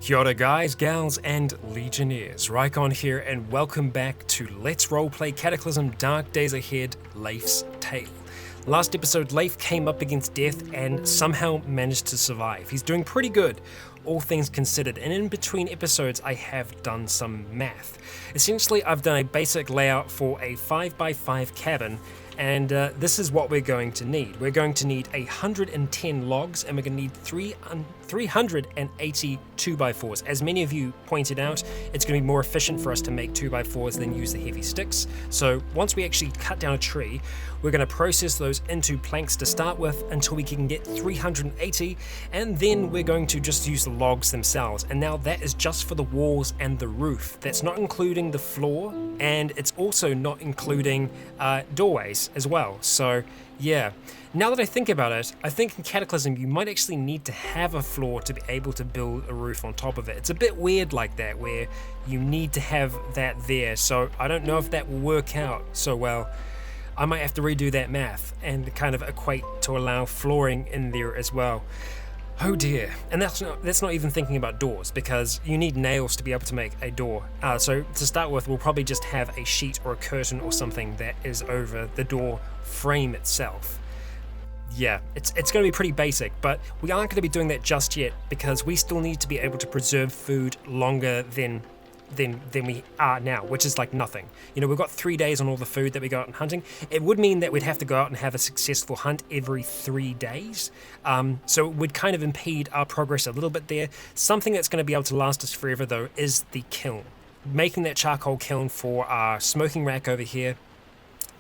Kia ora guys, gals, and legionnaires. Rycon here, and welcome back to Let's Roleplay Cataclysm Dark Days Ahead, Leif's Tale. Last episode, Leif came up against death and somehow managed to survive. He's doing pretty good, all things considered, and in between episodes I have done some math. Essentially, I've done a basic layout for a 5x5 cabin, and this is what we're going to need. We're going to need 110 logs, and we're going to need 380 2x4s. As many of you pointed out, it's going to be more efficient for us to make 2x4s than use the heavy sticks. So once we actually cut down a tree, we're going to process those into planks to start with until we can get 380, and then we're going to just use the logs themselves. And now that is just for the walls and the roof. That's not including the floor, and it's also not including doorways as well. So yeah, now that I think about it, I think in Cataclysm you might actually need to have a floor to be able to build a roof on top of it. It's a bit weird like that, where you need to have that there, so I don't know if that will work out so well. I might have to redo that math and kind of equate to allow flooring in there as well. Oh dear. And that's not even thinking about doors, because you need nails to be able to make a door. So to start with, we'll probably just have a sheet or a curtain or something that is over the door frame itself. Yeah, it's going to be pretty basic, but we aren't going to be doing that just yet, because we still need to be able to preserve food longer than we are now, which is like nothing. You know, we've got 3 days on all the food that we go out and hunting. It would mean that we'd have to go out and have a successful hunt every 3 days. So it would kind of impede our progress a little bit there. Something that's going to be able to last us forever, though, is the kiln. Making that charcoal kiln for our smoking rack over here,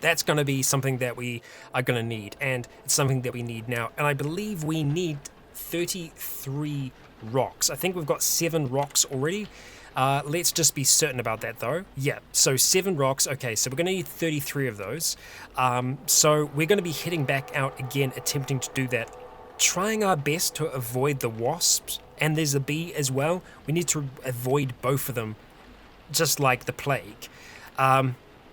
that's going to be something that we are going to need, and it's something that we need now. And I believe we need 33 rocks. I think we've got 7 rocks already. Let's just be certain about that though. Yeah, so 7 rocks. Okay, so we're going to need 33 of those. So we're going to be heading back out again, attempting to do that. Trying our best to avoid the wasps, and there's a bee as well. We need to avoid both of them, just like the plague.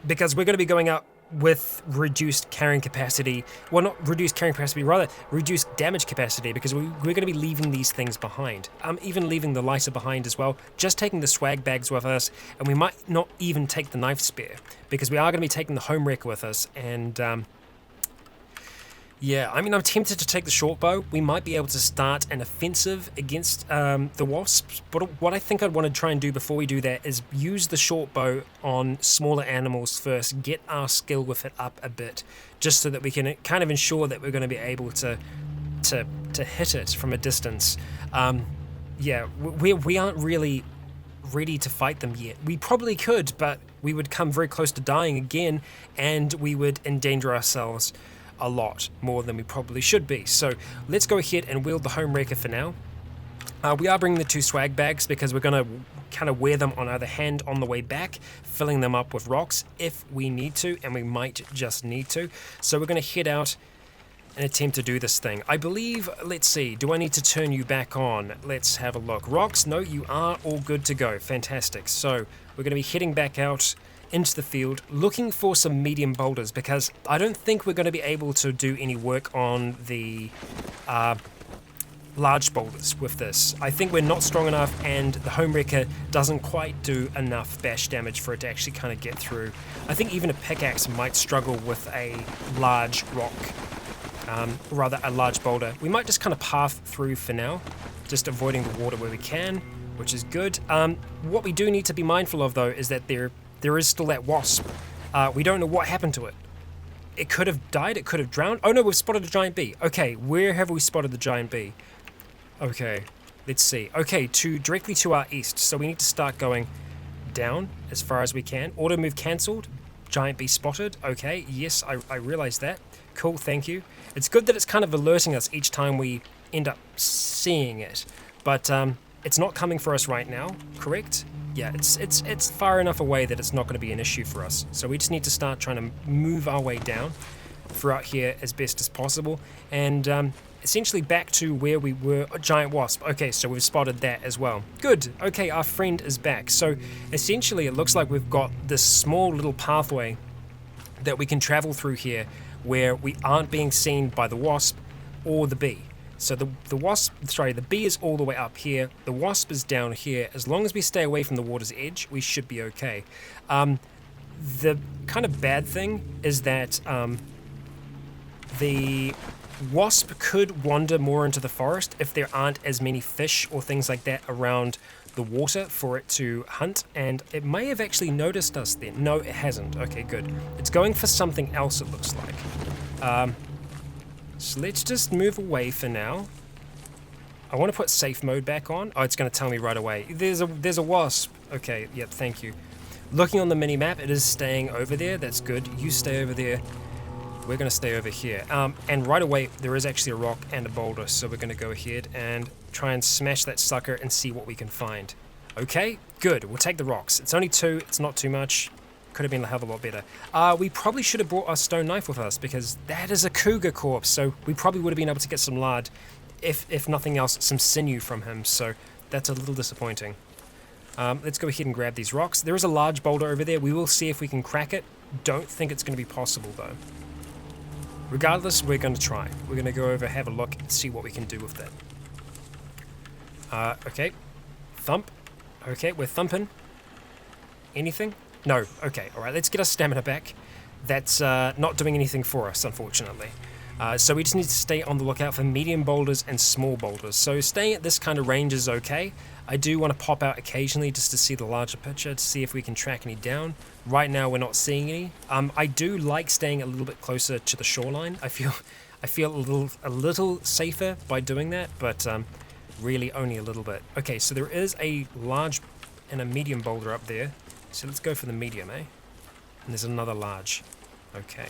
Because we're going to be going out with reduced carrying capacity. Well, not reduced carrying capacity, rather reduced damage capacity, because we're going to be leaving these things behind. Even leaving the lighter behind as well, just taking the swag bags with us, and we might not even take the knife spear, because we are going to be taking the home wrecker with us, and yeah, I mean, I'm tempted to take the short bow. We might be able to start an offensive against the wasps, but what I think I'd want to try and do before we do that is use the short bow on smaller animals first, get our skill with it up a bit, just so that we can kind of ensure that we're going to be able to hit it from a distance. Yeah, we aren't really ready to fight them yet. We probably could, but we would come very close to dying again, and we would endanger ourselves a lot more than we probably should be. So let's go ahead and wield the home wrecker for now. We are bringing the 2 swag bags because we're going to kind of wear them on either hand on the way back, filling them up with rocks if we need to, and we might just need to. So we're going to head out and attempt to do this thing. I believe, let's see, do I need to turn you back on? Let's have a look. Rocks, no, you are all good to go. Fantastic. So we're going to be heading back out into the field, looking for some medium boulders, because I don't think we're going to be able to do any work on the large boulders with this. I think we're not strong enough, and the home wrecker doesn't quite do enough bash damage for it to actually kind of get through. I think even a pickaxe might struggle with a large rock, rather a large boulder. We might just kind of path through for now, just avoiding the water where we can, which is good. What we do need to be mindful of though is that there is still that wasp. We don't know what happened to it. It could have died, it could have drowned. Oh no, we've spotted a giant bee. Okay, where have we spotted the giant bee? Okay, let's see. Okay, directly to our east. So we need to start going down as far as we can. Auto move cancelled. Giant bee spotted. Okay, yes, I realize that. Cool, thank you. It's good that it's kind of alerting us each time we end up seeing it. But it's not coming for us right now, correct? Yeah, it's far enough away that it's not going to be an issue for us. So we just need to start trying to move our way down throughout here as best as possible, and essentially back to where we were. A giant wasp. Okay, so we've spotted that as well. Good. Okay, our friend is back. So essentially it looks like we've got this small little pathway that we can travel through here where we aren't being seen by the wasp or the bee. So the bee is all the way up here, the wasp is down here. As long as we stay away from the water's edge, we should be okay. The kind of bad thing is that the wasp could wander more into the forest if there aren't as many fish or things like that around the water for it to hunt, and it may have actually noticed us then. No, it hasn't. Okay, good. It's going for something else, it looks like. So let's just move away for now. I want to put safe mode back on. Oh, it's going to tell me right away. There's a wasp. Okay, yep, thank you. Looking on the mini-map, it is staying over there. That's good. You stay over there. We're going to stay over here. And right away, there is actually a rock and a boulder, so we're going to go ahead and try and smash that sucker and see what we can find. Okay, good. We'll take the rocks. It's only 2. It's not too much. Could have been a hell of a lot better. We probably should have brought our stone knife with us, because that is a cougar corpse, so we probably would have been able to get some lard, if nothing else, some sinew from him, so that's a little disappointing. Let's go ahead and grab these rocks. There is a large boulder over there. We will see if we can crack it. Don't think it's going to be possible, though. Regardless, we're going to try. We're going to go over, have a look, and see what we can do with that. Okay. Thump. Okay, we're thumping. Anything? No. Okay, alright, let's get our stamina back. That's not doing anything for us, unfortunately. So we just need to stay on the lookout for medium boulders and small boulders. So staying at this kind of range is okay. I do want to pop out occasionally just to see the larger picture, to see if we can track any down. Right now we're not seeing any. I do like staying a little bit closer to the shoreline. I feel a little safer by doing that, but really only a little bit. Okay, so there is a large and a medium boulder up there. So let's go for the medium, eh? And there's another large. Okay.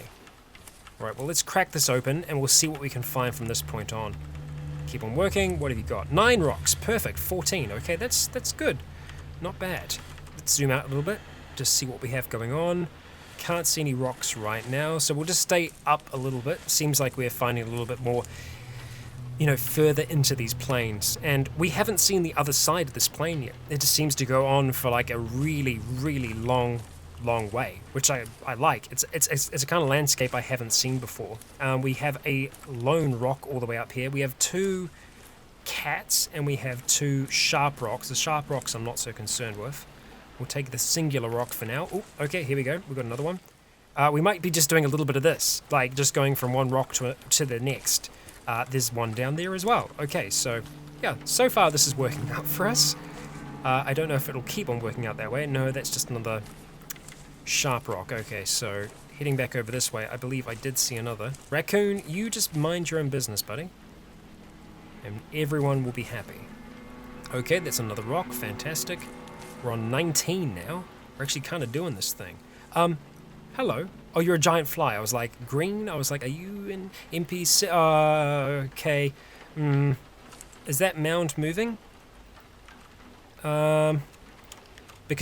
Alright, well let's crack this open and we'll see what we can find from this point on. Keep on working. What have you got? 9 rocks. Perfect. 14. Okay, that's good. Not bad. Let's zoom out a little bit. Just see what we have going on. Can't see any rocks right now, so we'll just stay up a little bit. Seems like we're finding a little bit more, further into these plains. And we haven't seen the other side of this plain yet. It just seems to go on for like a really, really long way, which I like. It's a kind of landscape I haven't seen before. We have a lone rock all the way up here. We have 2 cats and we have 2 sharp rocks. The sharp rocks I'm not so concerned with. We'll take the singular rock for now. Oh, okay, here we go. We've got another one. We might be just doing a little bit of this, like just going from one rock to the next. There's one down there as well. Okay, so yeah, so far this is working out for us. I don't know if it'll keep on working out that way. No, that's just another sharp rock. Okay, so heading back over this way, I believe I did see another. Raccoon, you just mind your own business, buddy. And everyone will be happy. Okay, that's another rock. Fantastic. We're on 19 now. We're actually kind of doing this thing. Hello. Oh, you're a giant fly. I was like, green? I was like, are you an NPC? Okay. Is that mound moving? Because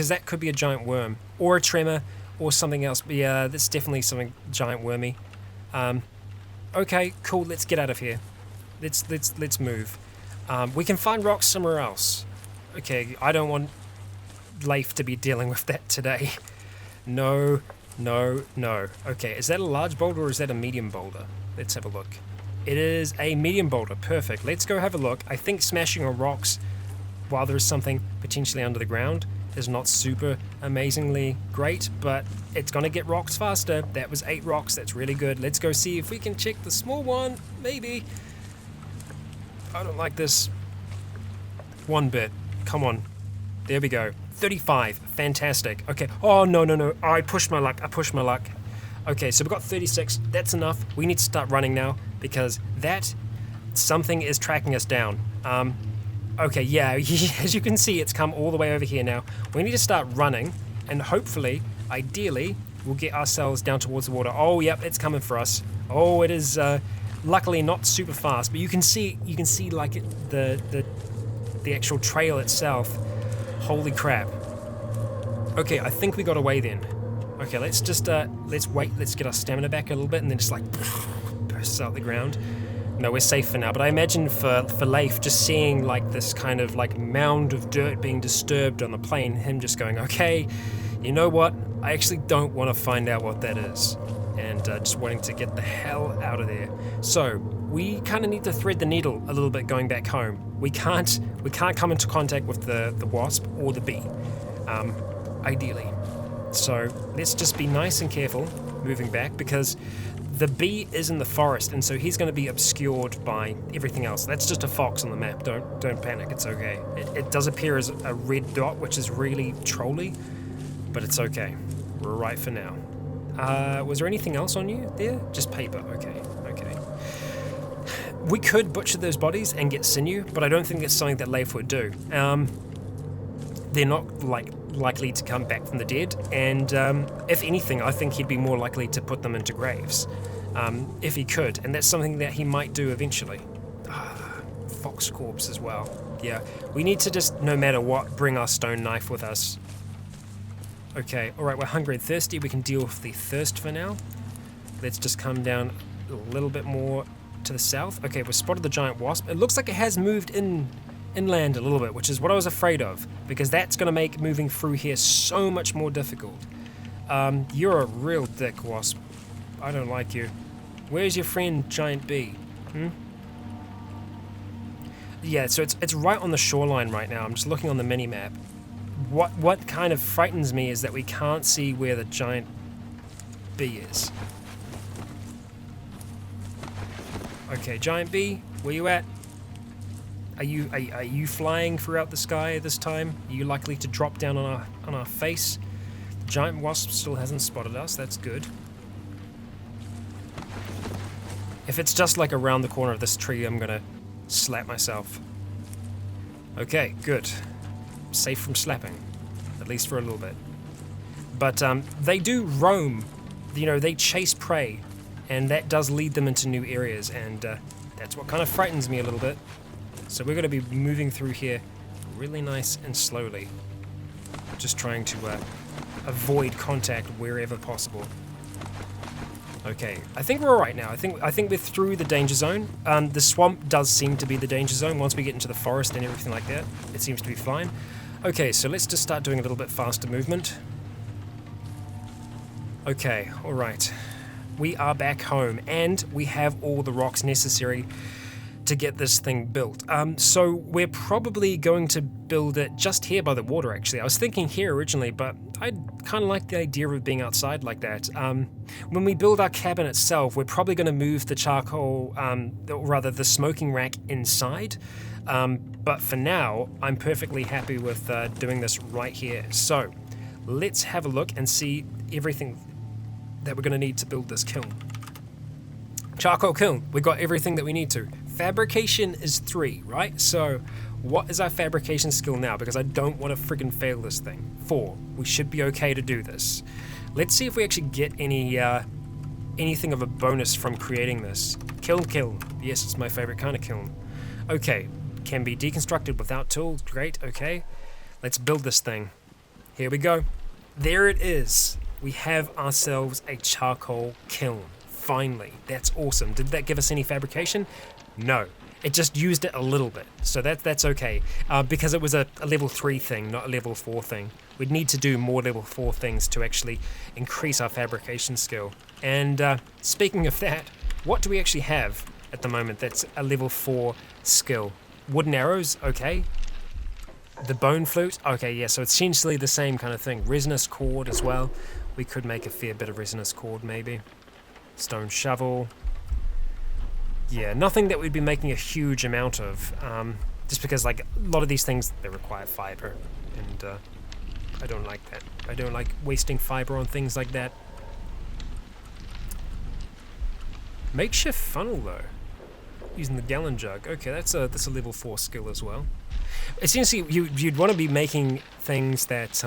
that could be a giant worm. Or a tremor. Or something else. But yeah, that's definitely something giant wormy. Okay, cool. Let's get out of here. Let's move. We can find rocks somewhere else. Okay, I don't want Leif to be dealing with that today. No. Okay, is that a large boulder or is that a medium boulder? Let's have a look. It is a medium boulder. Perfect. Let's go have a look. I think smashing on rocks while there is something potentially under the ground is not super amazingly great, but it's going to get rocks faster. That was 8 rocks. That's really good. Let's go see if we can check the small one. Maybe. I don't like this one bit. Come on. There we go. 35. Fantastic. Okay. Oh, no. I pushed my luck. Okay, so we've got 36. That's enough. We need to start running now because something is tracking us down. Okay, yeah, as you can see, it's come all the way over here now. We need to start running and hopefully, ideally, we'll get ourselves down towards the water. Oh, yep, it's coming for us. Oh, it is luckily not super fast, but you can see like the actual trail itself. Holy crap. Okay, I think we got away then. Okay, let's just, let's wait, let's get our stamina back a little bit and then just like, bursts out the ground. No, we're safe for now, but I imagine for Leif, just seeing like this kind of like mound of dirt being disturbed on the plain, him just going, okay, you know what, I actually don't want to find out what that is, and just wanting to get the hell out of there. So we kind of need to thread the needle a little bit going back home. We can't come into contact with the wasp or the bee, ideally. So let's just be nice and careful moving back, because the bee is in the forest, and so he's going to be obscured by everything else. That's just a fox on the map. Don't panic. It's okay. It does appear as a red dot, which is really trolly, but it's okay. We're right for now. Was there anything else on you there? Just paper. Okay. We could butcher those bodies and get sinew, but I don't think that's something that Leif would do. They're not likely to come back from the dead, and if anything, I think he'd be more likely to put them into graves, if he could, and that's something that he might do eventually. Fox corpse as well. Yeah, we need to just, no matter what, bring our stone knife with us. Okay, alright, we're hungry and thirsty. We can deal with the thirst for now. Let's just come down a little bit more to the south. Okay, we've spotted the giant wasp. It looks like it has moved inland a little bit, which is what I was afraid of, because that's going to make moving through here so much more difficult. You're a real dick, wasp. I don't like you. Where's your friend, giant bee? Yeah, so it's right on the shoreline right now. I'm just looking on the mini-map. What kind of frightens me is that we can't see where the giant bee is. Okay, giant bee, where you at? Are you flying throughout the sky this time? Are you likely to drop down on our face? The giant wasp still hasn't spotted us. That's good. If it's just like around the corner of this tree, I'm gonna slap myself. Okay, good. Safe from slapping, at least for a little bit. But they do roam. You know, they chase prey, and that does lead them into new areas, and that's what kind of frightens me a little bit. So we're going to be moving through here really nice and slowly, just trying to avoid contact wherever possible. Okay, I think we're alright now. I think we're through the danger zone. The swamp does seem to be the danger zone. Once we get into the forest and everything like that, it seems to be fine. Okay, so let's just start doing a little bit faster movement. Okay, alright. We are back home, and we have all the rocks necessary to get this thing built. So we're probably going to build it just here by the water, actually. I was thinking here originally, but I kind of like the idea of being outside like that. When we build our cabin itself, we're probably going to move the charcoal, or rather the smoking rack inside. But for now, I'm perfectly happy with doing this right here. So let's have a look and see everything that we're going to need to build this kiln. Charcoal kiln, we got everything that we need to. Fabrication is 3, right? So what is our fabrication skill now? Because I don't want to friggin' fail this thing. 4. We should be okay to do this. Let's see if we actually get anything of a bonus from creating this. Kiln. Yes, it's my favorite kind of kiln. Okay, can be deconstructed without tools. Great, okay. Let's build this thing. Here we go. There it is. We have ourselves a charcoal kiln. Finally, that's awesome. Did that give us any fabrication? No, it just used it a little bit, so that's okay, because it was a level 3 thing, not a level 4 thing. We'd need to do more level 4 things to actually increase our fabrication skill. And speaking of that, what do we actually have at the moment that's a level 4 skill? Wooden arrows, okay. The bone flute, okay, yeah, so it's essentially the same kind of thing. Resinous cord as well. We could make a fair bit of resinous cord, maybe. Stone shovel. Yeah, nothing that we'd be making a huge amount of, just because like a lot of these things, they require fiber, and I don't like that. I don't like wasting fiber on things like that. Makeshift funnel though, using the gallon jug. Okay, that's a level 4 skill as well. Essentially, you'd want to be making things that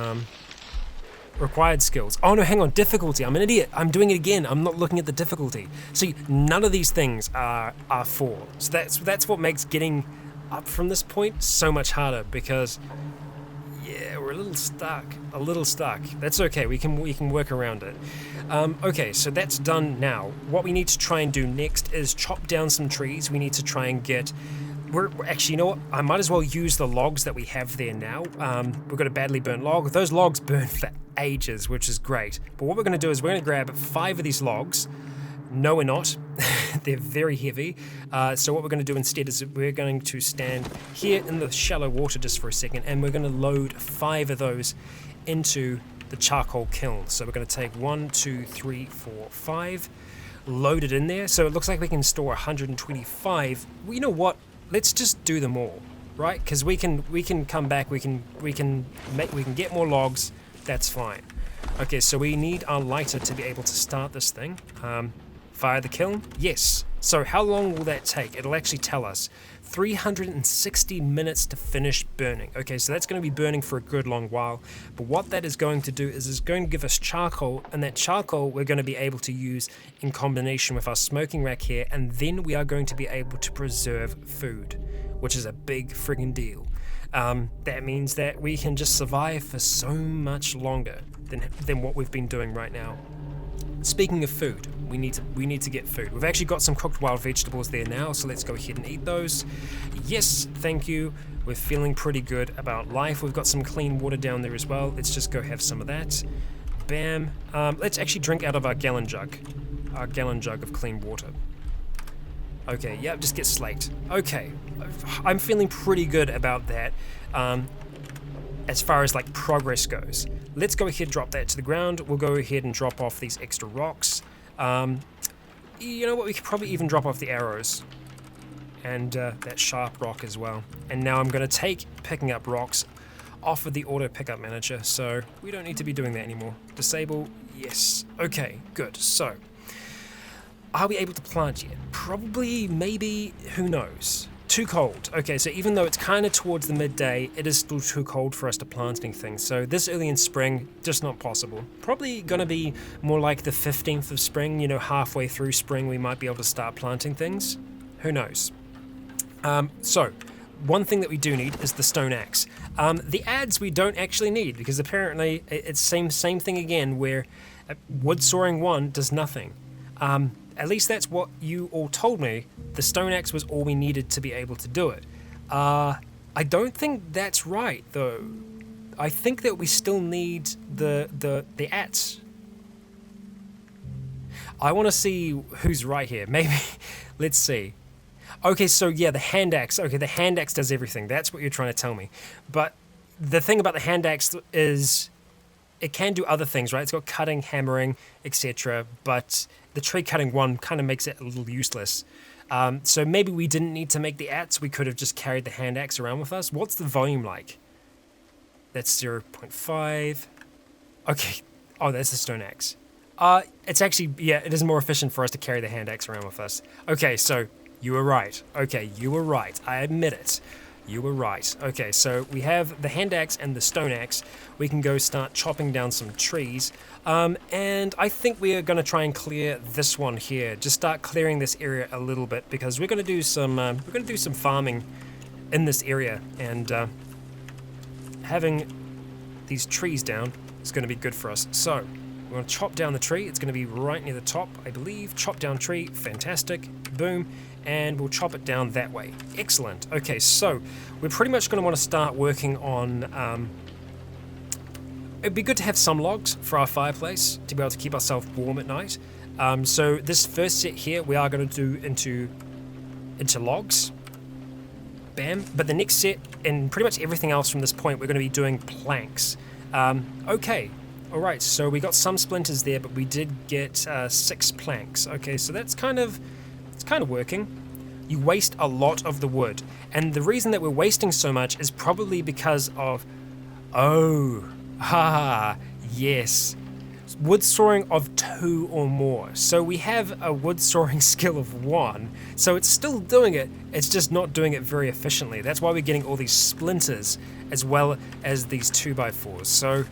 required skills. Oh no, hang on, difficulty. I'm an idiot. I'm doing it again. I'm not looking at the difficulty. See, none of these things are 4. So that's what makes getting up from this point so much harder, because yeah, we're a little stuck. That's okay. We can work around it. Okay, so that's done now. What we need to try and do next is chop down some trees. We need to try and get we're actually, you know what? I might as well use the logs that we have there now. We've got a badly burnt log. Those logs burn for ages, which is great. But what we're going to do is we're going to grab 5 of these logs. No, we're not. They're very heavy. So what we're going to do instead is we're going to stand here in the shallow water just for a second, and we're going to load 5 of those into the charcoal kiln. So we're going to take 1, 2, 3, 4, 5, load it in there. So it looks like we can store 125. Well, you know what? Let's just do them all, right? Because we can come back. We can get more logs. That's fine. Okay, so we need our lighter to be able to start this thing. Fire the kiln? Yes. So how long will that take? It'll actually tell us. 360 minutes to finish burning. Okay, so that's going to be burning for a good long while. But what that is going to do is it's going to give us charcoal, and that charcoal we're going to be able to use in combination with our smoking rack here, and then we are going to be able to preserve food, which is a big friggin' deal. That means that we can just survive for so much longer than what we've been doing right now. Speaking of food, we need to get food. We've actually got some cooked wild vegetables there now, so let's go ahead and eat those. Yes, thank you. We're feeling pretty good about life. We've got some clean water down there as well. Let's just go have some of that. Bam. Let's actually drink out of our gallon jug of clean water. Okay, yep, just get slaked. Okay, I'm feeling pretty good about that. As far as like progress goes. Let's go ahead and drop that to the ground. We'll go ahead and drop off these extra rocks. You know what, we could probably even drop off the arrows and that sharp rock as well. And now I'm going to take picking up rocks off of the auto pickup manager, so we don't need to be doing that anymore. Disable, yes. Okay, good. So are we able to plant yet? Probably, maybe, who knows? Too cold. Okay, so even though it's kind of towards the midday, it is still too cold for us to plant anything. So this early in spring, just not possible. Probably gonna be more like the 15th of spring, you know, halfway through spring we might be able to start planting things. Who knows? So, one thing that we do need is the stone axe. The adze we don't actually need, because apparently it's same thing again, where wood sawing 1 does nothing. At least that's what you all told me. The stone axe was all we needed to be able to do it. I don't think that's right, though. I think that we still need the adze. I want to see who's right here. Maybe, let's see. Okay, so yeah, the hand axe. Okay, the hand axe does everything. That's what you're trying to tell me. But the thing about the hand axe is it can do other things, right? It's got cutting, hammering, etc. But the tree cutting 1 kind of makes it a little useless. So maybe we didn't need to make the adze. We could have just carried the hand axe around with us. What's the volume like? That's 0.5. Okay. Oh, that's the stone axe. It's actually, yeah, it is more efficient for us to carry the hand axe around with us. Okay, so you were right. Okay, you were right. I admit it. You were right. Okay, so we have the hand axe and the stone axe. We can go start chopping down some trees. And I think we are going to try and clear this one here. Just start clearing this area a little bit, because we're going to do some farming in this area, and having these trees down is going to be good for us. So we're going to chop down the tree. It's going to be right near the top, I believe. Chop down tree. Fantastic. Boom. And we'll chop it down that way. Excellent. Okay, so we're pretty much going to want to start working on... it'd be good to have some logs for our fireplace to be able to keep ourselves warm at night. So this first set here we are going to do into logs. Bam. But the next set, and pretty much everything else from this point, we're going to be doing planks. Okay. All right, so we got some splinters there, but we did get 6 planks. Okay, so that's kind of working. You waste a lot of the wood, and the reason that we're wasting so much is probably because of, yes, wood sawing of 2 or more. So we have a wood sawing skill of 1, so it's still doing it, it's just not doing it very efficiently. That's why we're getting all these splinters as well as these 2x4s. So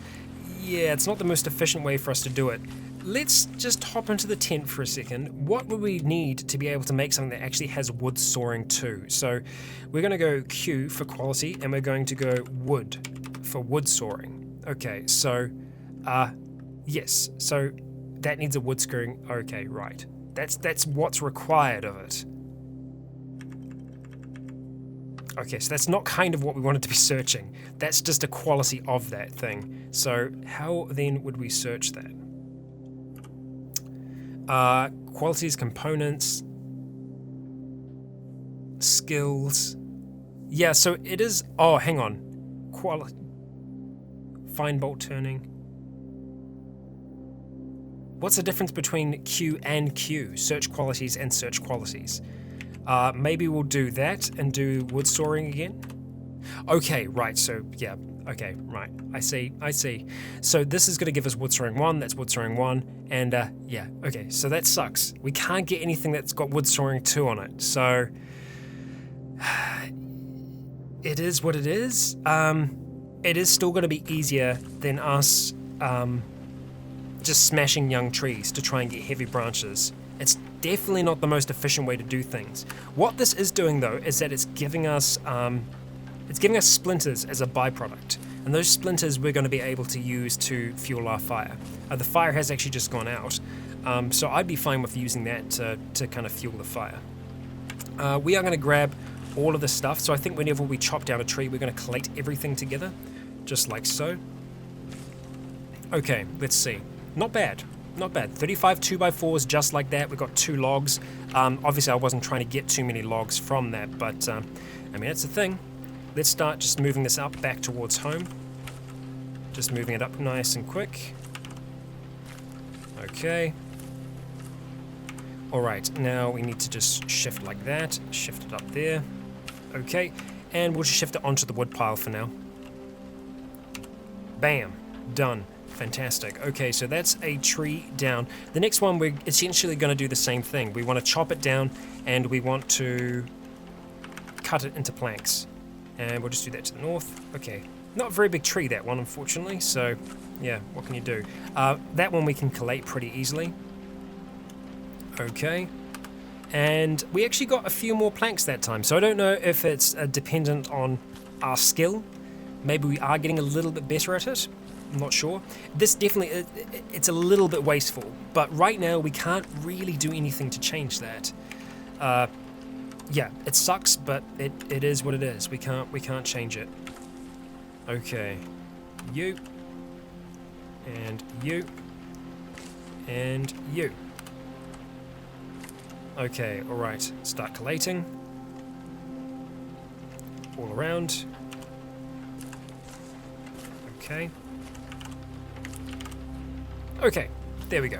yeah, it's not the most efficient way for us to do it. Let's just hop into the tent for a second. What would we need to be able to make something that actually has wood sawing too? So we're going to go Q for quality, and we're going to go wood for wood sawing. Okay, so yes, so that needs a wood screwing. Okay, right. That's what's required of it. Okay, so that's not kind of what we wanted to be searching. That's just a quality of that thing. So how then would we search that? Qualities, components, skills. Yeah, so it is. Oh, hang on. Fine bolt turning. What's the difference between Q and Q? Search qualities and search qualities. Maybe we'll do that and do wood sawing again. Okay, right. So yeah. Okay, right. I see. So this is going to give us wood sawing 1. That's wood sawing 1. And yeah. Okay. So that sucks. We can't get anything that's got wood sawing 2 on it. So it is what it is. It is still going to be easier than us just smashing young trees to try and get heavy branches. It's definitely not the most efficient way to do things. What this is doing though is that it's giving us splinters as a byproduct, and those splinters we're going to be able to use to fuel our fire. The fire has actually just gone out, so I'd be fine with using that to kind of fuel the fire. We are going to grab all of this stuff, so I think whenever we chop down a tree we're going to collate everything together, just like so. Okay, let's see. Not bad. 35 2x4s just like that. We've got 2 logs. Obviously I wasn't trying to get too many logs from that, but I mean, that's the thing. Let's start just moving this up back towards home. Just moving it up nice and quick. Okay. Alright, now we need to just shift like that. Shift it up there. Okay, and we'll just shift it onto the wood pile for now. Bam. Done. Fantastic. Okay, so that's a tree down. The next one, we're essentially going to do the same thing. We want to chop it down, and we want to cut it into planks. And we'll just do that to the north. Okay, not a very big tree, that one, unfortunately. So, yeah, what can you do? That one we can collate pretty easily. Okay. And we actually got a few more planks that time. So I don't know if it's dependent on our skill. Maybe we are getting a little bit better at it. I'm not sure. This definitely, it's a little bit wasteful, but right now we can't really do anything to change that. Yeah, it sucks, but it is what it is. We can't change it. Okay, you, and you, and you. Okay, all right. Start collating all around. Okay. Okay, there we go.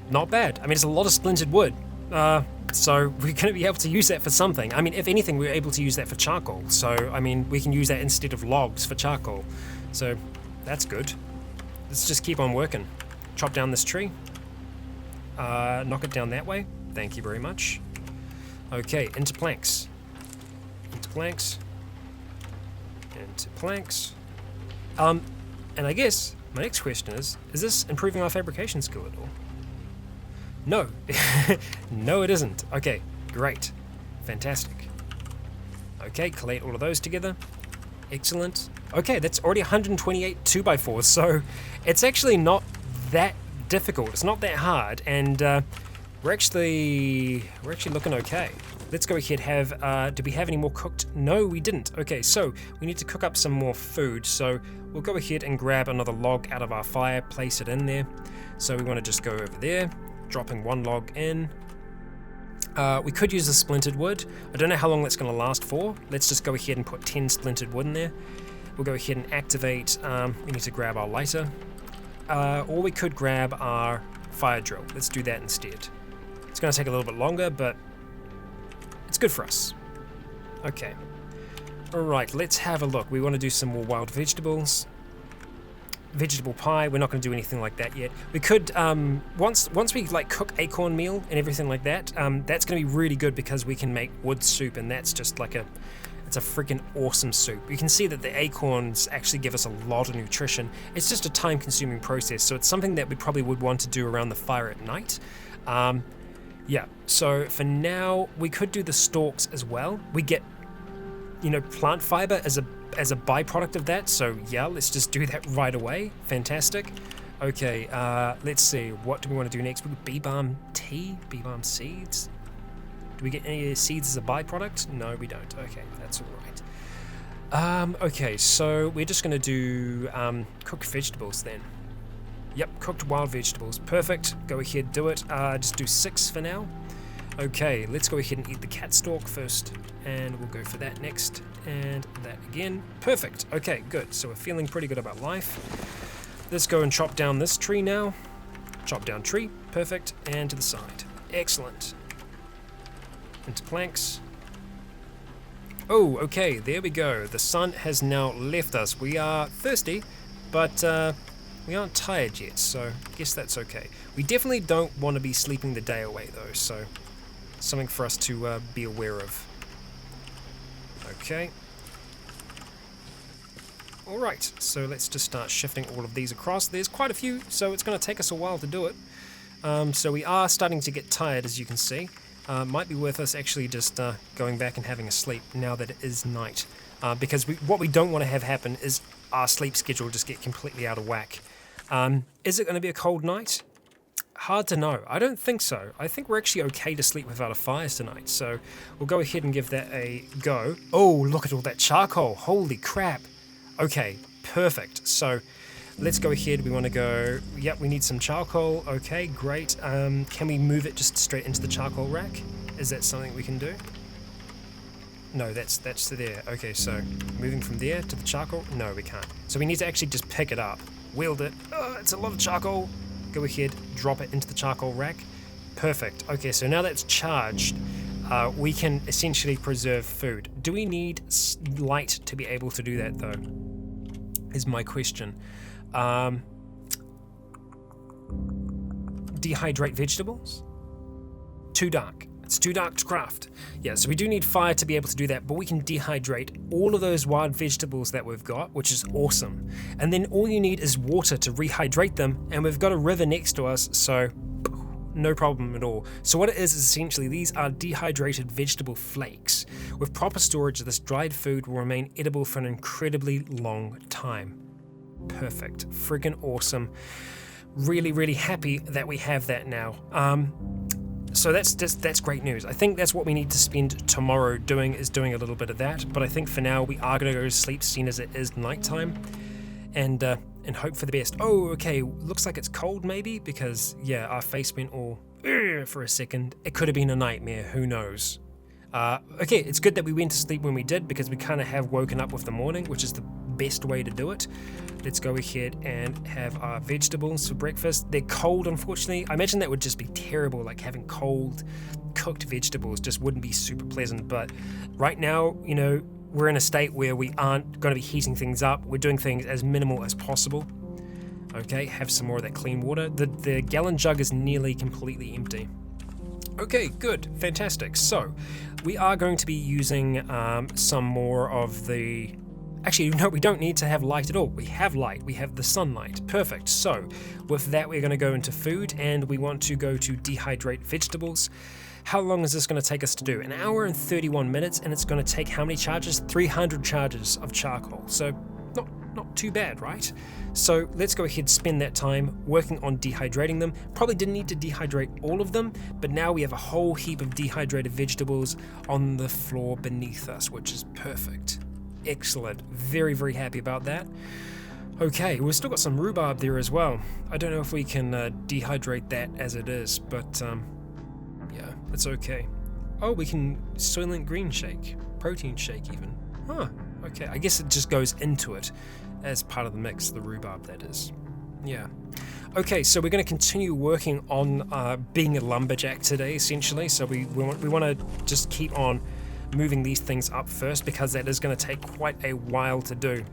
Not bad. I mean, it's a lot of splintered wood. So we're going to be able to use that for something. I mean, if anything, we're able to use that for charcoal. So, I mean, we can use that instead of logs for charcoal. So, that's good. Let's just keep on working. Chop down this tree. Knock it down that way. Thank you very much. Okay, into planks. Into planks. Into planks. And I guess my next question is this improving our fabrication skill at all? No. No, it isn't. Okay, great. Fantastic. Okay, collate all of those together. Excellent. Okay, that's already 128 2x4s, so it's actually not that difficult. It's not that hard, and we're actually looking okay. Let's go ahead. Did we have any more cooked? No, we didn't. Okay, so we need to cook up some more food. So we'll go ahead and grab another log out of our fire, place it in there. So we want to just go over there, dropping 1 log in. We could use the splintered wood. I don't know how long that's going to last for. Let's just go ahead and put 10 splintered wood in there. We'll go ahead and activate. We need to grab our lighter. Or we could grab our fire drill. Let's do that instead. It's going to take a little bit longer, but it's good for us. Okay. Alright, let's have a look. We want to do some more wild vegetables. Vegetable pie. We're not going to do anything like that yet. We could, once we like cook acorn meal and everything like that, that's going to be really good because we can make wood soup, and that's just like it's a freaking awesome soup. You can see that the acorns actually give us a lot of nutrition. It's just a time-consuming process, so it's something that we probably would want to do around the fire at night. Yeah, so for now, we could do the stalks as well. We get, plant fiber as a byproduct of that, so yeah, let's just do that right away. Fantastic. Okay, let's see, what do we want to do next? Bee balm tea? Bee balm seeds? Do we get any seeds as a byproduct? No, we don't. Okay, that's alright. Okay, so we're just going to do cooked vegetables then. Yep, cooked wild vegetables. Perfect. Go ahead, do it. Just do 6 for now. Okay, let's go ahead and eat the cat stalk first, and we'll go for that next, and that again. Perfect. Okay, good. So we're feeling pretty good about life. Let's go and chop down this tree now. Chop down tree. Perfect. And to the side. Excellent. Into planks. Oh, okay, there we go. The sun has now left us. We are thirsty, but we aren't tired yet, so I guess that's okay. We definitely don't want to be sleeping the day away, though, so something for us to be aware of. Okay. Alright, so let's just start shifting all of these across. There's quite a few, so it's going to take us a while to do it. So we are starting to get tired, as you can see. Might be worth us actually just going back and having a sleep now that it is night. Because what we don't want to have happen is our sleep schedule just get completely out of whack. Is it going to be a cold night? Hard to know. I don't think so. I think we're actually okay to sleep without a fire tonight, so we'll go ahead and give that a go. Oh, look at all that charcoal. Holy crap. Okay, perfect. So let's go ahead. We want to go, yep, we need some charcoal. Okay, great. Can we move it just straight into the charcoal rack? Is that something we can do? No, that's there. Okay, so moving from there to the charcoal? No, we can't. So we need to actually just pick it up, wield it. Oh, it's a lot of charcoal. Go ahead, drop it into the charcoal rack. Perfect. Okay, so now that's charged, we can essentially preserve food. Do we need light to be able to do that, though? Is my question. Dehydrate vegetables? Too dark. It's too dark to craft. Yeah, so we do need fire to be able to do that, but we can dehydrate all of those wild vegetables that we've got, which is awesome. And then all you need is water to rehydrate them, and we've got a river next to us, so no problem at all. So what it is essentially, these are dehydrated vegetable flakes. With proper storage, this dried food will remain edible for an incredibly long time. Perfect. Friggin' awesome. Really, really happy that we have that now. So that's great news. I think that's what we need to spend tomorrow doing, is doing a little bit of that. But I think for now we are going to go to sleep, seeing as it is nighttime, and hope for the best. Oh, okay. Looks like it's cold, maybe, because yeah, our face went all for a second. It could have been a nightmare. Who knows? Okay, it's good that we went to sleep when we did, because we kind of have woken up with the morning, which is the best way to do it. Let's go ahead and have our vegetables for breakfast. They're cold, unfortunately. I imagine that would just be terrible, like having cold cooked vegetables just wouldn't be super pleasant. But right now, you know, we're in a state where we aren't going to be heating things up. We're doing things as minimal as possible. Okay, have some more of that clean water. The gallon jug is nearly completely empty. Okay, good, fantastic. So we are going to be using some more of the... Actually, no, we don't need to have light at all. We have light. We have the sunlight. Perfect. So with that, we're going to go into food, and we want to go to dehydrate vegetables. How long is this going to take us to do? 1 hour and 31 minutes, and it's going to take how many charges? 300 charges of charcoal. So not too bad, right? So let's go ahead and spend that time working on dehydrating them. Probably didn't need to dehydrate all of them, but now we have a whole heap of dehydrated vegetables on the floor beneath us, which is perfect. Excellent. Very, very happy about that. Okay, we've still got some rhubarb there as well. I don't know if we can dehydrate that as it is, but yeah, it's okay. Oh, we can Soylent Green shake. Protein shake even. Huh, okay. I guess it just goes into it as part of the mix, the rhubarb that is. Yeah. Okay, so we're going to continue working on being a lumberjack today, essentially. So we want to just keep on moving these things up first, because that is going to take quite a while to do.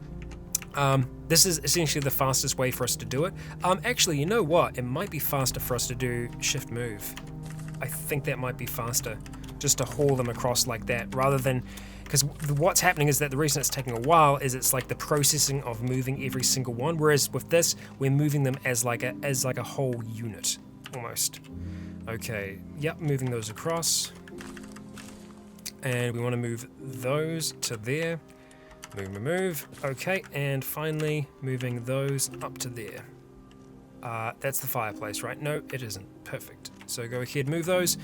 This is essentially the fastest way for us to do it. Actually, you know what? It might be faster for us to do shift move. I think that might be faster, just to haul them across like that, rather than... Because what's happening is that the reason it's taking a while is it's like the processing of moving every single one, whereas with this, we're moving them as like a whole unit, almost. Okay, yep, moving those across. And we want to move those to there. Move. Okay, and finally moving those up to there. That's the fireplace, right? No, it isn't. Perfect. So go ahead, move those.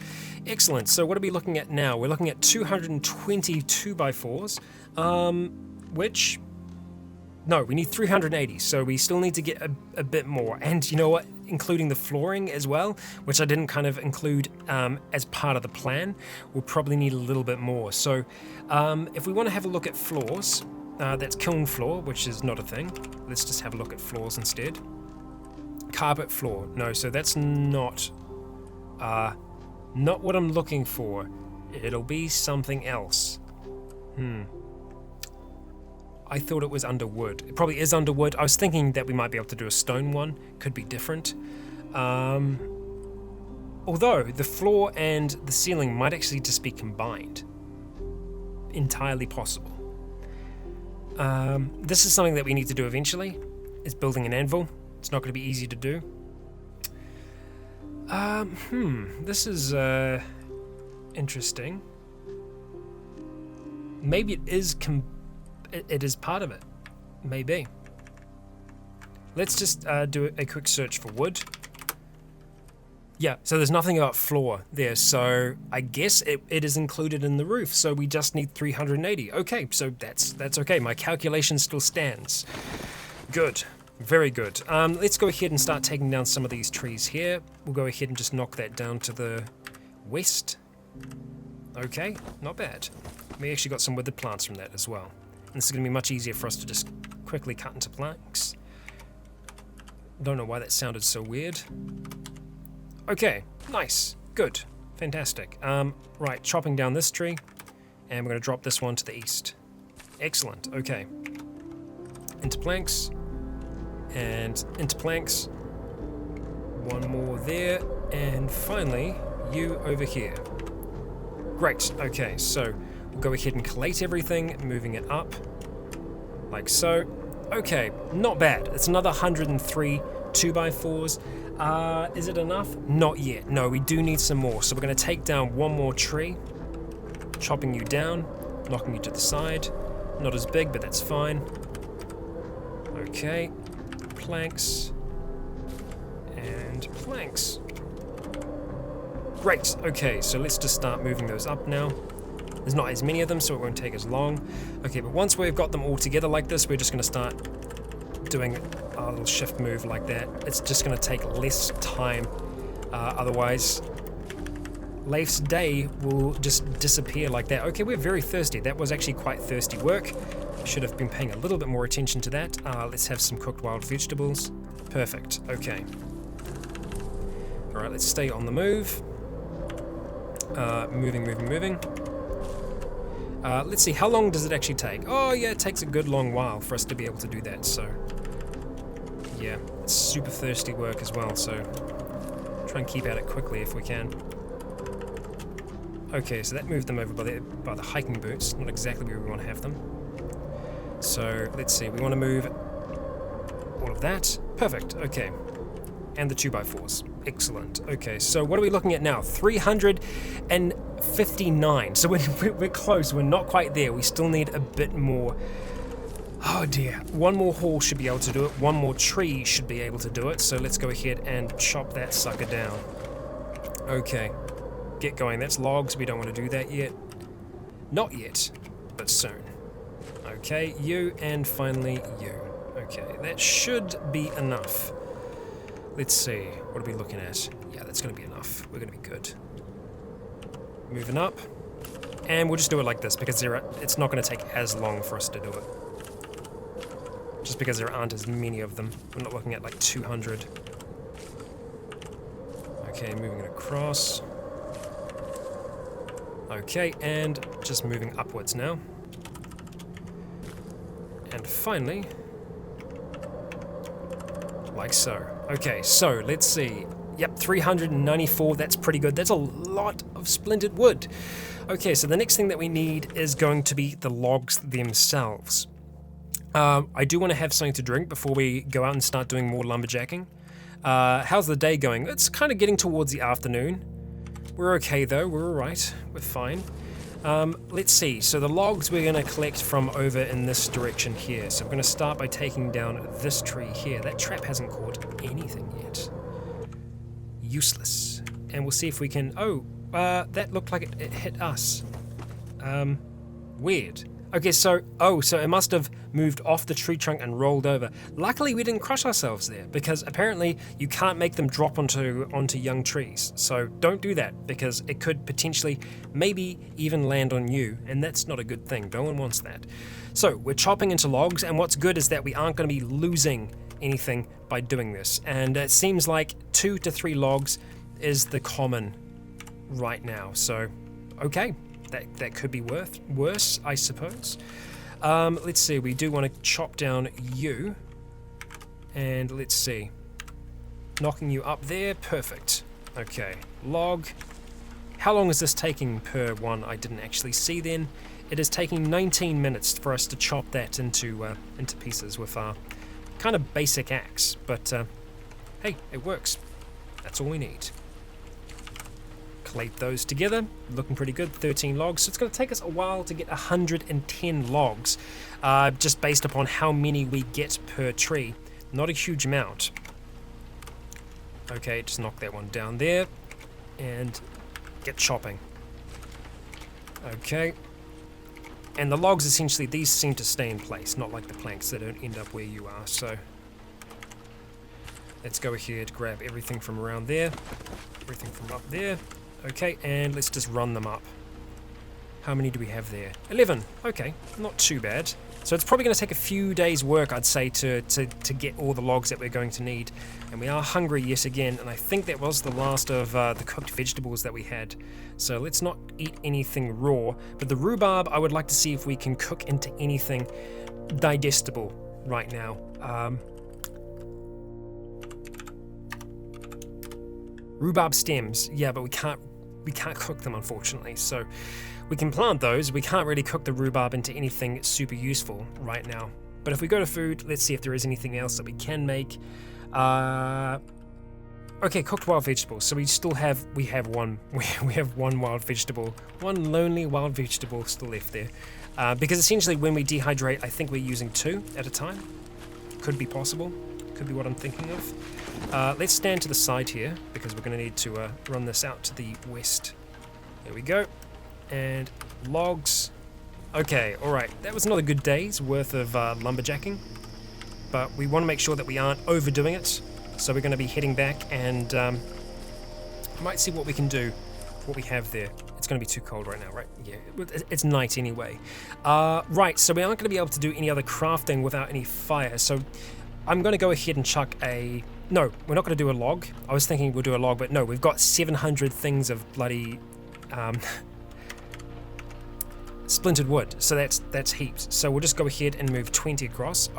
Excellent. So what are we looking at now? We're looking at 220 2x4s, which... No, we need 380, so we still need to get a bit more. And you know what? Including the flooring as well, which I didn't kind of include as part of the plan, we'll probably need a little bit more. So if we want to have a look at floors, that's kiln floor, which is not a thing. Let's just have a look at floors instead. Carpet floor. No, so that's not what I'm looking for. It'll be something else. I thought it was under wood. It probably is under wood. I was thinking that we might be able to do a stone one. Could be different. Although the floor and the ceiling might actually just be combined. Entirely possible. This is something that we need to do eventually. Is building an anvil. It's not going to be easy to do. This is interesting. Maybe it is it is part of it. Maybe. Let's just do a quick search for wood. Yeah, so there's nothing about floor there, so I guess it is included in the roof, so we just need 380. Okay, so that's okay. My calculation still stands. Good. Very good. Let's go ahead and start taking down some of these trees here. We'll go ahead and just knock that down to the west. Okay, not bad. We actually got some withered plants from that as well. And this is going to be much easier for us to just quickly cut into planks. Don't know why that sounded so weird. Okay, nice. Good. Fantastic. Right, chopping down this tree. And we're going to drop this one to the east. Excellent. Okay. Into planks. And into planks. One more there. And finally, you over here. Great. Okay, so we'll go ahead and collate everything, moving it up. Like so. Okay, not bad. It's another 103 2x4s. Is it enough? Not yet. No, we do need some more. So we're going to take down one more tree. Chopping you down. Knocking you to the side. Not as big, but that's fine. Okay. Planks. And planks. Great. Okay, so let's just start moving those up now. There's not as many of them, so it won't take as long. Okay, but once we've got them all together like this, we're just going to start doing a little shift move like that. It's just going to take less time. Otherwise, Leif's day will just disappear like that. Okay, we're very thirsty. That was actually quite thirsty work. Should have been paying a little bit more attention to that. Let's have some cooked wild vegetables. Perfect. Okay. Alright, let's stay on the move. Moving. Let's see, how long does it actually take? Oh yeah, it takes a good long while for us to be able to do that, so... Yeah, it's super thirsty work as well, so... Try and keep at it quickly if we can. Okay, so that moved them over by the hiking boots, not exactly where we want to have them. So, let's see, we want to move all of that. Perfect, okay. And the 2x4s. Excellent. Okay, so what are we looking at now? 359. So we're close. We're not quite there. We still need a bit more. Oh dear. One more hall should be able to do it. One more tree should be able to do it. So let's go ahead and chop that sucker down. Okay. Get going. That's logs. We don't want to do that yet. Not yet, but soon. Okay, you and finally you. Okay, that should be enough. Let's see, what are we looking at? Yeah, that's going to be enough. We're going to be good. Moving up. And we'll just do it like this because it's not going to take as long for us to do it. Just because there aren't as many of them. We're not looking at like 200. Okay, moving it across. Okay, and just moving upwards now. And finally... like so. Okay, so let's see. Yep, 394, that's pretty good. That's a lot of splintered wood. Okay, so the next thing that we need is going to be the logs themselves. I do want to have something to drink before we go out and start doing more lumberjacking. How's the day going? It's kind of getting towards the afternoon. We're okay though, we're alright. We're fine. Let's see, so the logs we're going to collect from over in this direction here. So we're going to start by taking down this tree here. That trap hasn't caught anything yet. Useless. And we'll see if we can... Oh, that looked like it hit us. Weird. Okay, so it must have moved off the tree trunk and rolled over. Luckily, we didn't crush ourselves there, because apparently you can't make them drop onto young trees. So don't do that, because it could potentially, maybe even land on you, and that's not a good thing. No one wants that. So we're chopping into logs, and what's good is that we aren't going to be losing anything by doing this. And it seems like 2 to 3 logs is the common right now. So, okay. That could be worse, I suppose. Let's see, we do want to chop down you. And let's see. Knocking you up there, perfect. Okay, log. How long is this taking per one? I didn't actually see then. It is taking 19 minutes for us to chop that into pieces with our kind of basic axe. But, hey, it works. That's all we need. Collate those together, looking pretty good, 13 logs. So it's going to take us a while to get 110 logs, just based upon how many we get per tree. Not a huge amount. Okay, just knock that one down there, and get chopping. Okay. And the logs, essentially, these seem to stay in place, not like the planks, they don't end up where you are, so... Let's go ahead, grab everything from around there, everything from up there. Okay, and let's just run them up. How many do we have there? 11. Okay, not too bad. So it's probably going to take a few days' work, I'd say, to get all the logs that we're going to need. And we are hungry yet again, and I think that was the last of the cooked vegetables that we had. So let's not eat anything raw. But the rhubarb, I would like to see if we can cook into anything digestible right now. Rhubarb stems, yeah, but we can't cook them, unfortunately. So we can plant those. We can't really cook the rhubarb into anything super useful right now. But if we go to food, let's see if there is anything else that we can make. Okay, cooked wild vegetables. So we have one wild vegetable, one lonely wild vegetable still left there. Because essentially when we dehydrate, I think we're using 2 at a time. Could be possible. Could be what I'm thinking of. Let's stand to the side here, because we're going to need to run this out to the west. There we go. And logs. Okay, alright. That was another good day's worth of lumberjacking. But we want to make sure that we aren't overdoing it. So we're going to be heading back and might see what we can do, what we have there. It's going to be too cold right now, right? Yeah, it's night anyway. Right, so we aren't going to be able to do any other crafting without any fire. So I'm going to go ahead and chuck a... No, we're not going to do a log. I was thinking we'll do a log, but no, we've got 700 things of bloody splintered wood. So that's heaps. So we'll just go ahead and move 20 across.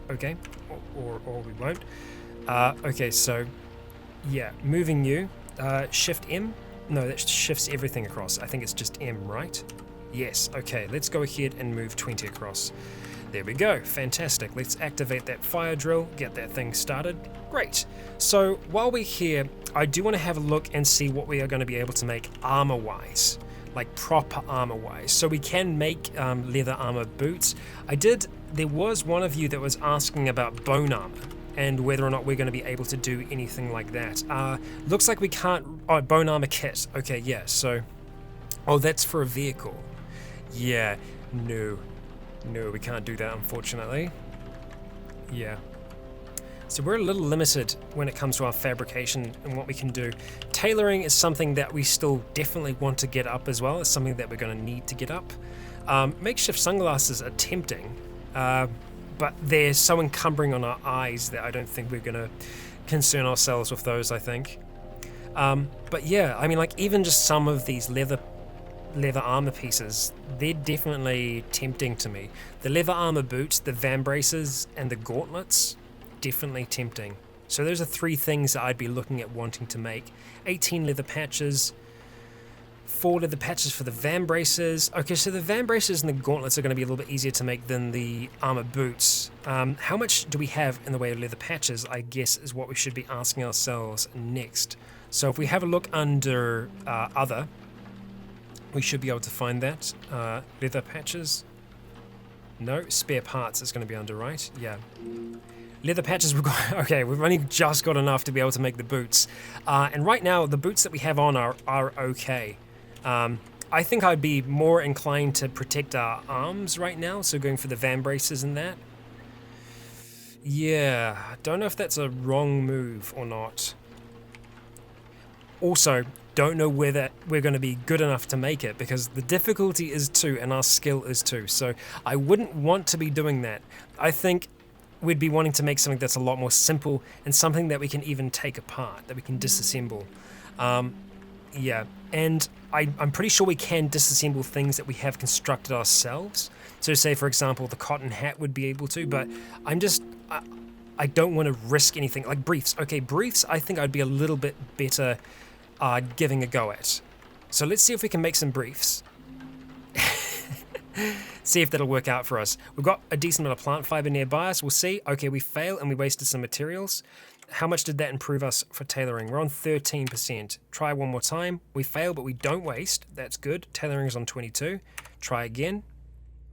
Okay, or we won't. Okay, so yeah, moving you. Shift M. No, that shifts everything across. I think it's just M, right? Yes. Okay, let's go ahead and move 20 across. There we go, fantastic. Let's activate that fire drill, get that thing started. Great. So while we're here, I do want to have a look and see what we are going to be able to make armor-wise, like proper armor-wise. So we can make leather armor boots. There was one of you that was asking about bone armor and whether or not we're going to be able to do anything like that. Looks like we can't... Oh, bone armor kit. Okay, yeah, so... Oh, that's for a vehicle. Yeah, no, we can't do that, unfortunately. Yeah. So we're a little limited when it comes to our fabrication and what we can do. Tailoring is something that we still definitely want to get up as well. It's something that we're going to need to get up. Makeshift sunglasses are tempting, but they're so encumbering on our eyes that I don't think we're going to concern ourselves with those, I think. But yeah, I mean, like, even just some of these leather armor pieces, they're definitely tempting to me. The leather armor boots, the vambraces, and the gauntlets, definitely tempting. So those are 3 things that I'd be looking at wanting to make. 18 leather patches, 4 leather patches for the vambraces. Okay, so the vambraces and the gauntlets are going to be a little bit easier to make than the armor boots. How much do we have in the way of leather patches, I guess, is what we should be asking ourselves next. So if we have a look under other, We should be able to find that. Leather patches. No, spare parts is going to be under, right? Yeah. Leather patches, we've got, okay, we've only just got enough to be able to make the boots. And right now, the boots that we have on are okay. I think I'd be more inclined to protect our arms right now, so going for the van braces and that. Yeah, don't know if that's a wrong move or not. Also, don't know whether we're going to be good enough to make it, because the difficulty is 2 and our skill is 2, so I wouldn't want to be doing that. I think we'd be wanting to make something that's a lot more simple and something that we can even take apart, that we can disassemble. Yeah, and I'm pretty sure we can disassemble things that we have constructed ourselves. So say, for example, the cotton hat would be able to, but I don't want to risk anything. Like briefs. Okay, briefs I think I'd be a little bit better giving a go at. So let's see if we can make some briefs. See if that'll work out for us. We've got a decent amount of plant fiber nearby us. We'll see. Okay, we fail and we wasted some materials. How much did that improve us for tailoring? We're on 13%. Try one more time. We fail, but we don't waste. That's good. Tailoring is on 22. Try again.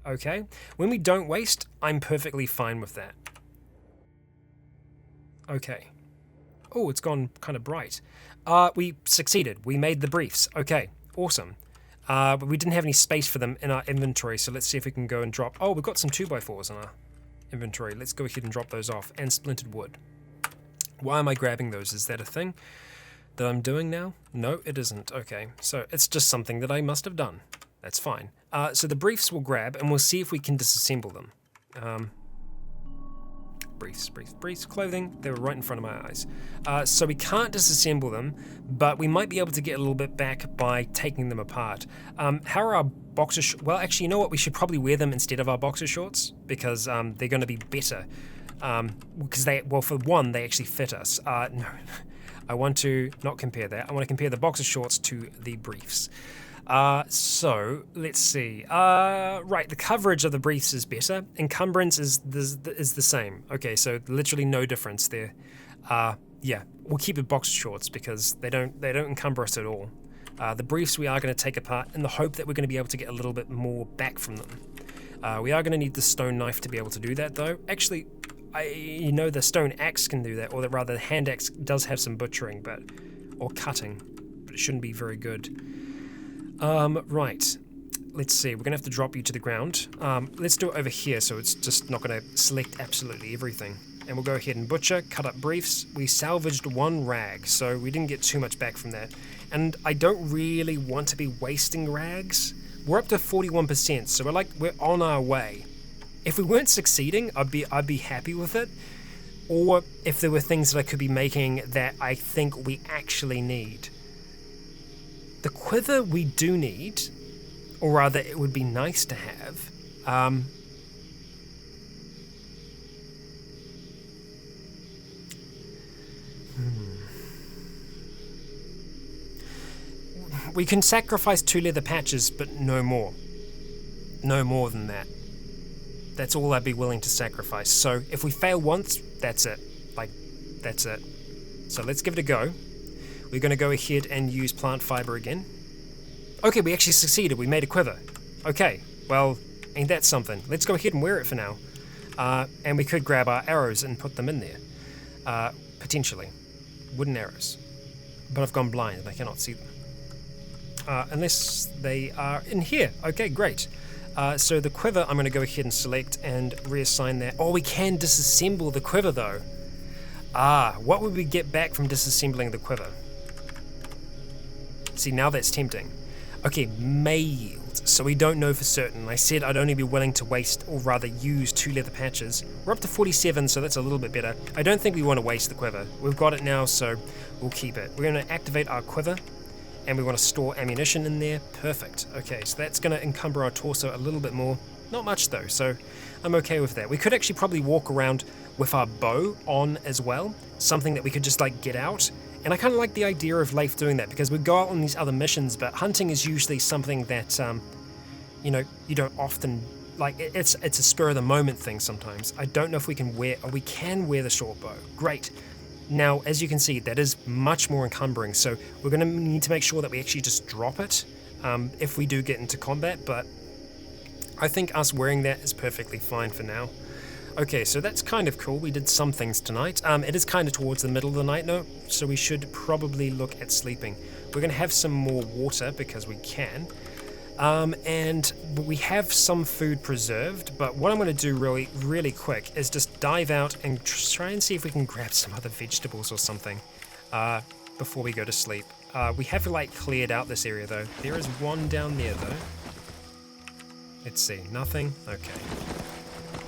Okay. When we don't waste, I'm perfectly fine with that. Okay. Oh, it's gone kind of bright. We succeeded. We made the briefs. Okay, awesome. But we didn't have any space for them in our inventory, so let's see if we can go and drop... Oh, we've got some 2x4s in our inventory. Let's go ahead and drop those off. And splintered wood. Why am I grabbing those? Is that a thing that I'm doing now? No, it isn't. Okay, so it's just something that I must have done. That's fine. So the briefs we'll grab, and we'll see if we can disassemble them. Briefs, clothing, they were right in front of my eyes. So we can't disassemble them, but we might be able to get a little bit back by taking them apart. How are our boxer shorts? Well, actually, you know what? We should probably wear them instead of our boxer shorts, because they're going to be better. Because well, for one, they actually fit us. No, I want to not compare that. I want to compare the boxer shorts to the briefs. So let's see. Right, the coverage of the briefs is better. Encumbrance is the same. Okay, so literally no difference there. Yeah, we'll keep the boxer shorts because they don't encumber us at all. The briefs we are going to take apart in the hope that we're going to be able to get a little bit more back from them. We are going to need the stone knife to be able to do that, though. Actually, the stone axe can do that, or rather, the hand axe does have some butchering, or cutting, but it shouldn't be very good. Right. Let's see. We're gonna have to drop you to the ground. Let's do it over here, so it's just not gonna select absolutely everything. And we'll go ahead and butcher, cut up briefs. We salvaged 1 rag, so we didn't get too much back from that. And I don't really want to be wasting rags. We're up to 41%, so we're on our way. If we weren't succeeding, I'd be happy with it. Or if there were things that I could be making that I think we actually need. The quiver we do need, or rather it would be nice to have. We can sacrifice 2 leather patches, but no more. No more than that. That's all I'd be willing to sacrifice. So if we fail once, that's it. That's it. So let's give it a go. We're going to go ahead and use plant fiber again. Okay, we actually succeeded. We made a quiver. Okay, well, ain't that something? Let's go ahead and wear it for now. And we could grab our arrows and put them in there. Potentially. Wooden arrows. But I've gone blind and I cannot see them. Unless they are in here. Okay, great. So the quiver I'm going to go ahead and select and reassign that. Oh, we can disassemble the quiver though. What would we get back from disassembling the quiver? See, now that's tempting. Okay, may yield. So we don't know for certain. I said I'd only be willing to waste, or rather use, 2 leather patches. We're up to 47, so that's a little bit better. I don't think we want to waste the quiver. We've got it now, so we'll keep it. We're going to activate our quiver, and we want to store ammunition in there. Perfect. Okay, so that's going to encumber our torso a little bit more. Not much though, so I'm okay with that. We could actually probably walk around with our bow on as well. Something that we could just get out. And I kind of like the idea of Leif doing that, because we go out on these other missions, but hunting is usually something that, you don't often, it's a spur of the moment thing sometimes. I don't know if we can wear the short bow. Great. Now, as you can see, that is much more encumbering, so we're going to need to make sure that we actually just drop it. if we do get into combat, but I think us wearing that is perfectly fine for now. Okay, so that's kind of cool. We did some things tonight. It is kind of towards the middle of the night now, so we should probably look at sleeping. We're going to have some more water because we can. And we have some food preserved, but what I'm going to do really quick is just dive out and try and see if we can grab some other vegetables or something before we go to sleep. We have like cleared out this area though. There is one down there though. Let's see, nothing? Okay.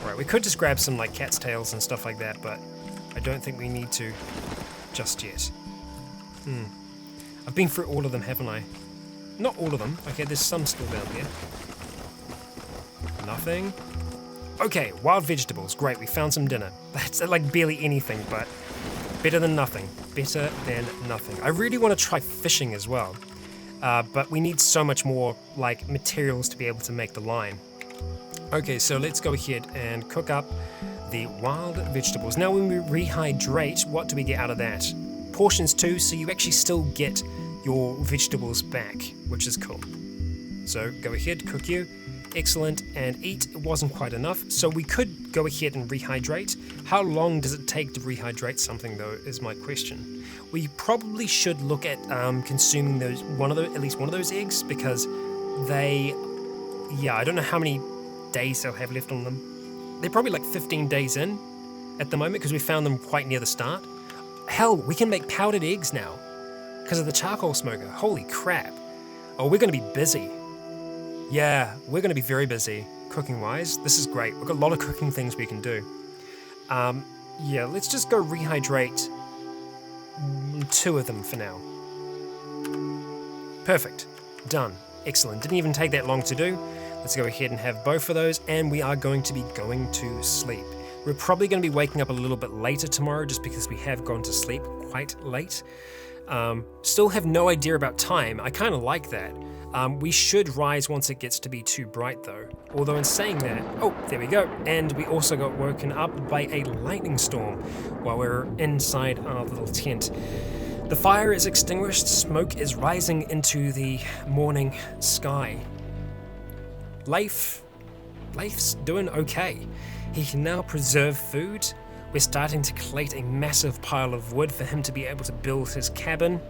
Alright, we could just grab some like cat's tails and stuff like that, but I don't think we need to just yet. I've been through all of them, haven't I? Not all of them. Okay, there's some still down there. Nothing. Okay, wild vegetables. Great, we found some dinner. That's like barely anything, but better than nothing. Better than nothing. I really want to try fishing as well. But we need so much more like materials to be able to make the line. Okay, so let's go ahead and cook up the wild vegetables. Now when we rehydrate, what do we get out of that? Portions too, so you actually still get your vegetables back, which is cool. So go ahead, cook you. Excellent, and eat. It wasn't quite enough, so we could go ahead and rehydrate. How long does it take to rehydrate something though, is my question. We probably should look at consuming at least one of those eggs, because I don't know how many days they'll have left on them. They're probably like 15 days in at the moment, because we found them quite near the start. Hell, we can make powdered eggs now because of the charcoal smoker. Holy crap. Oh, we're going to be busy. Yeah, we're going to be very busy cooking wise. This is great. We've got a lot of cooking things we can do. Yeah, let's just go rehydrate 2 of them for now. Perfect. Done. Excellent. Didn't even take that long to do. Let's go ahead and have both of those, and we are going to be going to sleep. We're probably going to be waking up a little bit later tomorrow just because we have gone to sleep quite late. Still have no idea about time. I kind of like that. We should rise once it gets to be too bright though. Although in saying that, oh, there we go. And we also got woken up by a lightning storm while we were inside our little tent. The fire is extinguished, smoke is rising into the morning sky. Leif's doing okay. He can now preserve food. We're starting to collate a massive pile of wood for him to be able to build his cabin.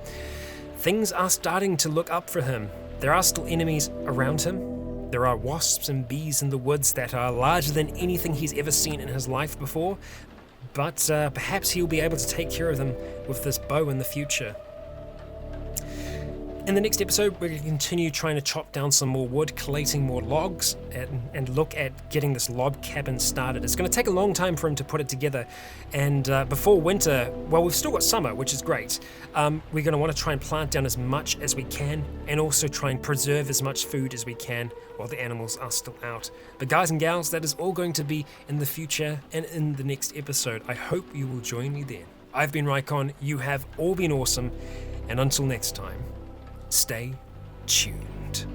Things are starting to look up for him. There are still enemies around him. There are wasps and bees in the woods that are larger than anything he's ever seen in his life before, but perhaps he'll be able to take care of them with this bow in the future. In the next episode, we're going to continue trying to chop down some more wood, collating more logs, and look at getting this log cabin started. It's going to take a long time for him to put it together, and before winter, well, we've still got summer, which is great. We're going to want to try and plant down as much as we can, and also try and preserve as much food as we can while the animals are still out. But guys and gals, that is all going to be in the future and in the next episode. I hope you will join me then. I've been Rycon, you have all been awesome, and until next time, stay tuned.